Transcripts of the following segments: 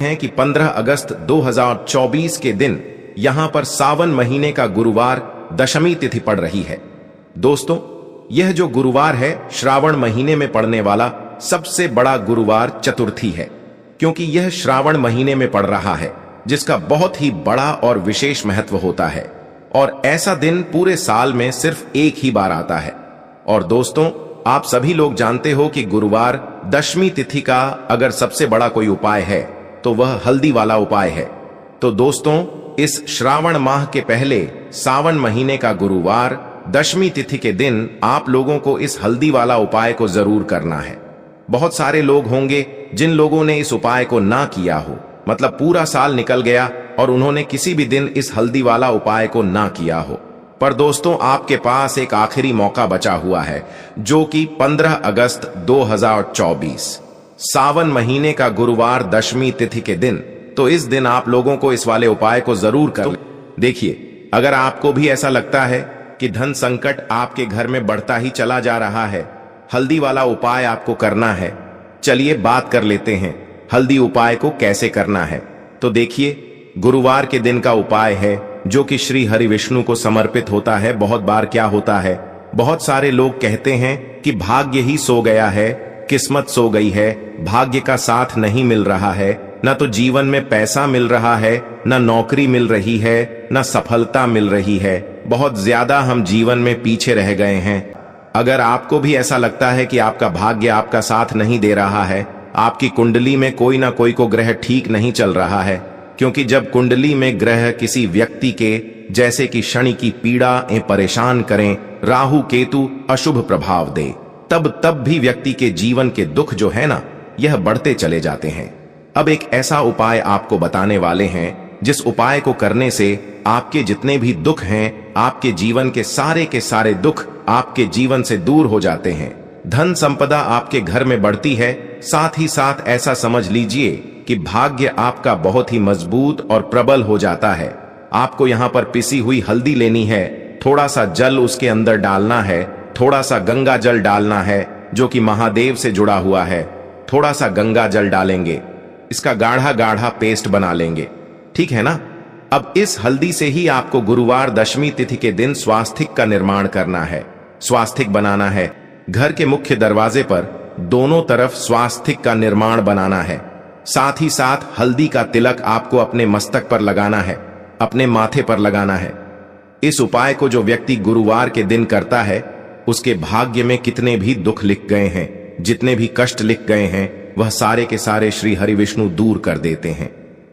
हैं कि 15 अगस्त 2024 के दिन यहां पर सावन महीने का गुरुवार दशमी तिथि पड़ रही है। दोस्तों, यह जो गुरुवार है श्रावण महीने में पड़ने वाला सबसे बड़ा गुरुवार चतुर्थी है, क्योंकि यह श्रावण महीने में पड़ रहा है, जिसका बहुत ही बड़ा और विशेष महत्व होता है। और ऐसा दिन पूरे साल में सिर्फ एक ही बार आता है। और दोस्तों, आप सभी लोग जानते हो कि गुरुवार दशमी तिथि का अगर सबसे बड़ा कोई उपाय है तो वह हल्दी वाला उपाय है। तो दोस्तों, इस श्रावण माह के पहले सावन महीने का गुरुवार दशमी तिथि के दिन आप लोगों को इस हल्दी वाला उपाय को जरूर करना है। बहुत सारे लोग होंगे जिन लोगों ने इस उपाय को ना किया हो, मतलब पूरा साल निकल गया और उन्होंने किसी भी दिन इस हल्दी वाला उपाय को ना किया हो। पर दोस्तों, आपके पास एक आखिरी मौका बचा हुआ है, जो कि 15 अगस्त 2024 सावन महीने का गुरुवार दशमी तिथि के दिन। तो इस दिन आप लोगों को इस वाले उपाय को जरूर कर देखिए। अगर आपको भी ऐसा लगता है कि धन संकट आपके घर में बढ़ता ही चला जा रहा है, हल्दी वाला उपाय आपको करना है। चलिए बात कर लेते हैं हल्दी उपाय को कैसे करना है। तो देखिए, गुरुवार के दिन का उपाय है जो कि श्री हरि विष्णु को समर्पित होता है। बहुत बार क्या होता है, बहुत सारे लोग कहते हैं कि भाग्य ही सो गया है, किस्मत सो गई है, भाग्य का साथ नहीं मिल रहा है, न तो जीवन में पैसा मिल रहा है, न नौकरी मिल रही है, न सफलता मिल रही है, बहुत ज्यादा हम जीवन में पीछे रह गए हैं। अगर आपको भी ऐसा लगता है कि आपका भाग्य आपका साथ नहीं दे रहा है, आपकी कुंडली में कोई ना कोई को ग्रह ठीक नहीं चल रहा है, क्योंकि जब कुंडली में ग्रह किसी व्यक्ति के जैसे कि शनि की पीड़ा परेशान करें, राहु केतु अशुभ प्रभाव दे, तब भी व्यक्ति के जीवन के दुख जो है ना, यह बढ़ते चले जाते हैं। अब एक ऐसा उपाय आपको बताने वाले हैं जिस उपाय को करने से आपके जितने भी दुख हैं, आपके जीवन के सारे दुख आपके जीवन से दूर हो जाते हैं। धन संपदा आपके घर में बढ़ती है। साथ ही साथ ऐसा समझ लीजिए कि भाग्य आपका बहुत ही मजबूत और प्रबल हो जाता है। आपको यहाँ पर पिसी हुई हल्दी लेनी है, थोड़ा सा जल उसके अंदर डालना है, थोड़ा सा गंगा जल डालना है जो कि महादेव से जुड़ा हुआ है। थोड़ा सा गंगा जल डालेंगे, इसका गाढ़ा गाढ़ा पेस्ट बना लेंगे, ठीक है ना। अब इस हल्दी से ही आपको गुरुवार दशमी तिथि के दिन स्वास्तिक का निर्माण करना है। स्वास्तिक बनाना है, घर के मुख्य दरवाजे पर दोनों तरफ स्वास्तिक का निर्माण बनाना है। साथ ही साथ हल्दी का तिलक आपको अपने मस्तक पर लगाना है, अपने माथे पर लगाना है। इस उपाय को जो व्यक्ति गुरुवार के दिन करता है, उसके भाग्य में कितने भी दुख लिख गए हैं, जितने भी कष्ट लिख गए हैं, वह सारे के सारे श्री हरि विष्णु दूर कर देते हैं।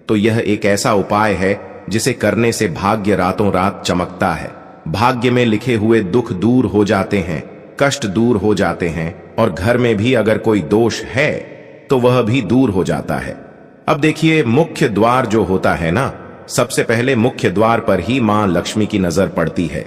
तो यह एक ऐसा उपाय है जिसे करने से भाग्य रातों रात चमकता है। भाग्य में लिखे हुए दुख दूर हो जाते हैं, कष्ट दूर हो जाते हैं, और घर में भी अगर कोई दोष है तो वह भी दूर हो जाता है। अब देखिए, मुख्य द्वार जो होता है ना, सबसे पहले मुख्य द्वार पर ही मां लक्ष्मी की नजर पड़ती है।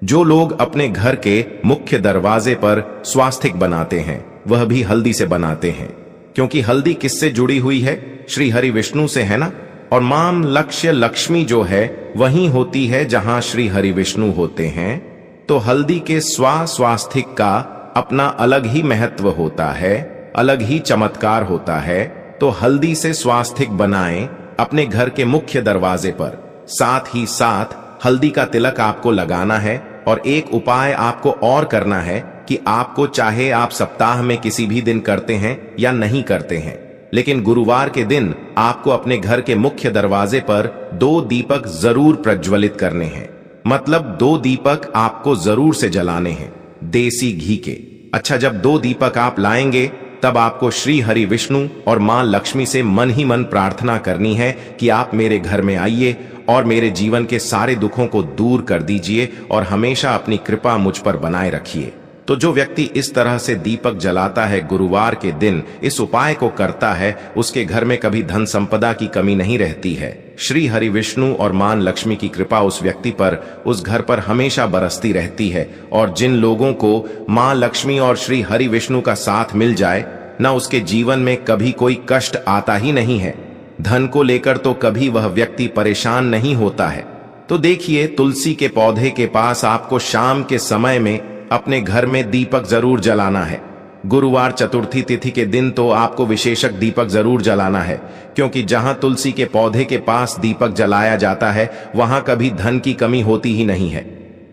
जो लोग अपने घर के मुख्य दरवाजे पर स्वास्तिक बनाते हैं, वह भी हल्दी से बनाते हैं, क्योंकि हल्दी किससे जुड़ी हुई है? श्री हरि विष्णु से, है ना। और मां लक्ष्मी जो है वहीं होती है जहां श्री हरि विष्णु होते हैं। तो हल्दी के स्वास्तिक का अपना अलग ही महत्व होता है, अलग ही चमत्कार होता है। तो हल्दी से स्वास्तिक बनाएं अपने घर के मुख्य दरवाजे पर। साथ ही साथ हल्दी का तिलक आपको लगाना है। और एक उपाय आपको और करना है कि आपको, चाहे आप सप्ताह में किसी भी दिन करते हैं या नहीं करते हैं, लेकिन गुरुवार के दिन आपको अपने घर के मुख्य दरवाजे पर 2 दीपक जरूर प्रज्वलित करने हैं। मतलब 2 दीपक आपको जरूर से जलाने हैं, देसी घी के। अच्छा, जब 2 दीपक आप लाएंगे तब आपको श्री हरि विष्णु और मां लक्ष्मी से मन ही मन प्रार्थना करनी है कि आप मेरे घर में आइए और मेरे जीवन के सारे दुखों को दूर कर दीजिए और हमेशा अपनी कृपा मुझ पर बनाए रखिए। तो जो व्यक्ति इस तरह से दीपक जलाता है, गुरुवार के दिन इस उपाय को करता है, उसके घर में कभी धन संपदा की कमी नहीं रहती है। श्री हरि विष्णु और मां लक्ष्मी की कृपा उस व्यक्ति पर, उस घर पर हमेशा बरसती रहती है। और जिन लोगों को मां लक्ष्मी और श्री हरि विष्णु का साथ मिल जाए, न उसके जीवन में कभी कोई कष्ट आता ही नहीं है। धन को लेकर तो कभी वह व्यक्ति परेशान नहीं होता है। तो देखिए, तुलसी के पौधे के पास आपको शाम के समय में अपने घर में दीपक जरूर जलाना है। गुरुवार चतुर्थी तिथि के दिन तो आपको विशेषक दीपक जरूर जलाना है, क्योंकि जहां तुलसी के पौधे के पास दीपक जलाया जाता है वहां कभी धन की कमी होती ही नहीं है।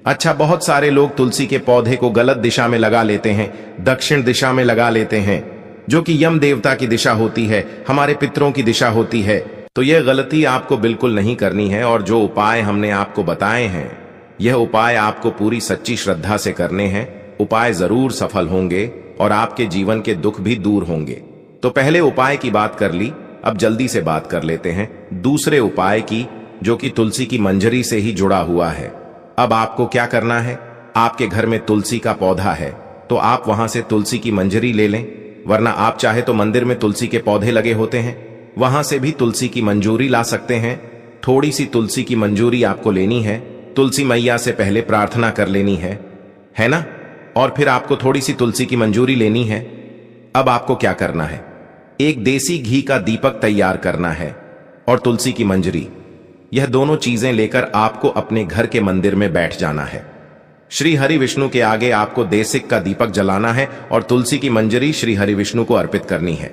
अच्छा, बहुत सारे लोग तुलसी के पौधे को गलत दिशा में लगा लेते हैं, दक्षिण दिशा में लगा लेते हैं, जो कि यम देवता की दिशा होती है, हमारे पितरों की दिशा होती है। तो यह गलती आपको बिल्कुल नहीं करनी है। और जो उपाय हमने आपको बताए हैं, यह उपाय आपको पूरी सच्ची श्रद्धा से करने हैं। उपाय जरूर सफल होंगे और आपके जीवन के दुख भी दूर होंगे। तो पहले उपाय की बात कर ली, अब जल्दी से बात कर लेते हैं दूसरे उपाय की, जो कि तुलसी की मंजरी से ही जुड़ा हुआ है। अब आपको क्या करना है, आपके घर में तुलसी का पौधा है तो आप वहां से तुलसी की मंजरी ले लें, वरना आप चाहे तो मंदिर में तुलसी के पौधे लगे होते हैं, वहां से भी तुलसी की मंजूरी ला सकते हैं। थोड़ी सी तुलसी की मंजूरी आपको लेनी है, तुलसी मैया से पहले प्रार्थना कर लेनी है ना, और फिर आपको थोड़ी सी तुलसी की मंजूरी लेनी है। अब आपको क्या करना है, एक देसी घी का दीपक तैयार करना है और तुलसी की मंजरी, यह दोनों चीजें लेकर आपको अपने घर के मंदिर में बैठ जाना है। श्री हरि विष्णु के आगे आपको देसिक का दीपक जलाना है और तुलसी की मंजरी श्री हरि विष्णु को अर्पित करनी है।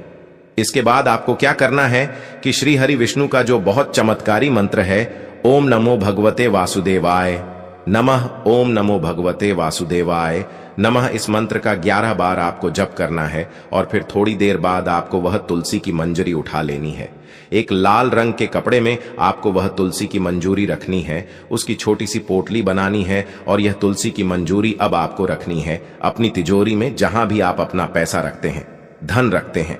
इसके बाद आपको क्या करना है कि श्री हरि विष्णु का जो बहुत चमत्कारी मंत्र है, ओम नमो भगवते वासुदेवाय नमः, ओम नमो भगवते वासुदेवाय नमः, इस मंत्र का 11 बार आपको जप करना है और फिर थोड़ी देर बाद आपको वह तुलसी की मंजरी उठा लेनी है। एक लाल रंग के कपड़े में आपको वह तुलसी की मंजूरी रखनी है, उसकी छोटी सी पोटली बनानी है और यह तुलसी की मंजूरी अब आपको रखनी है अपनी तिजोरी में, जहां भी आप अपना पैसा रखते हैं, धन रखते हैं।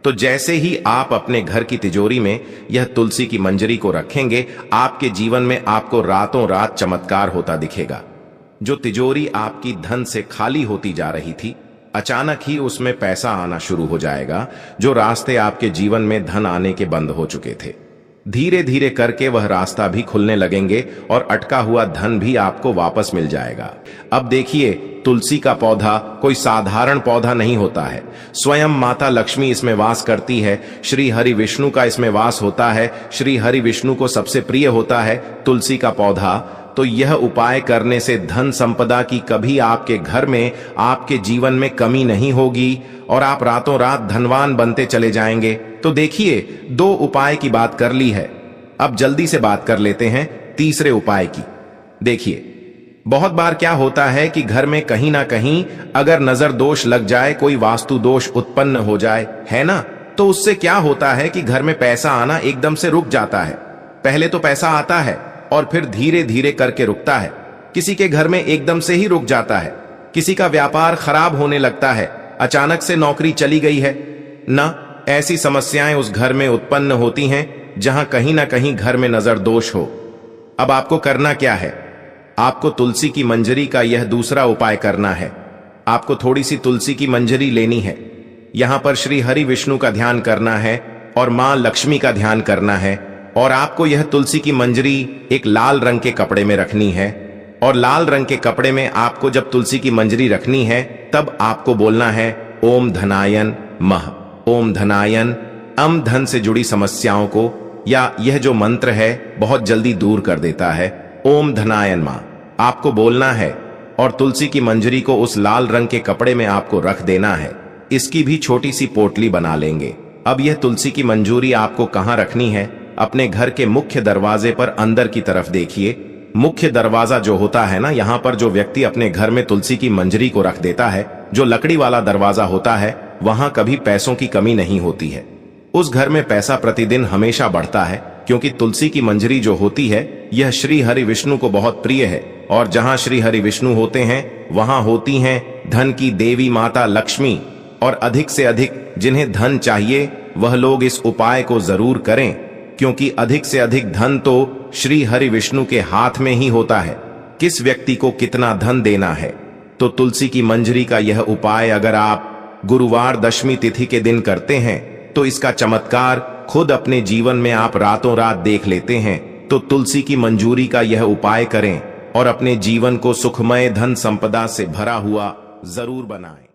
तो जैसे ही आप अपने घर की तिजोरी में यह तुलसी की मंजरी को रखेंगे, आपके जीवन में आपको रातों रात चमत्कार होता दिखेगा। जो तिजोरी आपकी धन से खाली होती जा रही थी, अचानक ही उसमें पैसा आना शुरू हो जाएगा। जो रास्ते आपके जीवन में धन आने के बंद हो चुके थे, धीरे धीरे करके वह रास्ता भी खुलने लगेंगे और अटका हुआ धन भी आपको वापस मिल जाएगा। अब देखिए, तुलसी का पौधा कोई साधारण पौधा नहीं होता है, स्वयं माता लक्ष्मी इसमें वास करती है, श्री हरि विष्णु का इसमें वास होता है, श्री हरि विष्णु को सबसे प्रिय होता है तुलसी का पौधा। तो यह उपाय करने से धन संपदा की कभी आपके घर में, आपके जीवन में कमी नहीं होगी और आप रातों रात धनवान बनते चले जाएंगे। तो देखिए, 2 उपाय की बात कर ली है, अब जल्दी से बात कर लेते हैं तीसरे उपाय की। देखिए, बहुत बार क्या होता है कि घर में कहीं ना कहीं अगर नजर दोष लग जाए, कोई वास्तु दोष उत्पन्न हो जाए, है ना, तो उससे क्या होता है कि घर में पैसा आना एकदम से रुक जाता है। पहले तो पैसा आता है और फिर धीरे धीरे करके रुकता है। किसी के घर में एकदम से ही रुक जाता है, किसी का व्यापार खराब होने लगता है, अचानक से नौकरी चली गई है ना, ऐसी समस्याएं उस घर में उत्पन्न होती हैं जहां कहीं ना कहीं घर में नजर दोष हो। अब आपको करना क्या है, आपको तुलसी की मंजरी का यह दूसरा उपाय करना है। आपको थोड़ी सी तुलसी की मंजरी लेनी है, यहां पर श्री हरि विष्णु का ध्यान करना है और मां लक्ष्मी का ध्यान करना है, और आपको यह तुलसी की मंजरी एक लाल रंग के कपड़े में रखनी है। और लाल रंग के कपड़े में आपको जब तुलसी की मंजरी रखनी है, तब आपको बोलना है ओम धनायन मह, ओम धनायन। धन से जुड़ी समस्याओं को या यह जो मंत्र है बहुत जल्दी दूर कर देता है। ओम धनायन मां आपको बोलना है और तुलसी की मंजरी को उस लाल रंग के कपड़े में आपको रख देना है। इसकी भी छोटी सी पोटली बना लेंगे। अब यह तुलसी की मंजूरी आपको कहां रखनी है, अपने घर के मुख्य दरवाजे पर अंदर की तरफ देखिए। मुख्य दरवाजा जो होता है ना, यहां पर जो व्यक्ति अपने घर में तुलसी की मंजरी को रख देता है, जो लकड़ी वाला दरवाजा होता है, वहां कभी पैसों की कमी नहीं होती है। उस घर में पैसा प्रतिदिन हमेशा बढ़ता है, क्योंकि तुलसी की मंजरी जो होती है यह श्री हरि विष्णु को बहुत प्रिय है, और जहां श्री हरि विष्णु होते हैं वहां होती हैं धन की देवी माता लक्ष्मी। और अधिक से अधिक जिन्हें धन चाहिए वह लोग इस उपाय को जरूर करें, क्योंकि अधिक से अधिक धन तो श्री हरि विष्णु के हाथ में ही होता है, किस व्यक्ति को कितना धन देना है। तो तुलसी की मंजरी का यह उपाय अगर आप गुरुवार दशमी तिथि के दिन करते हैं तो इसका चमत्कार खुद अपने जीवन में आप रातों रात देख लेते हैं। तो तुलसी की मंजूरी का यह उपाय करें और अपने जीवन को सुखमय धन संपदा से भरा हुआ जरूर बनाएं।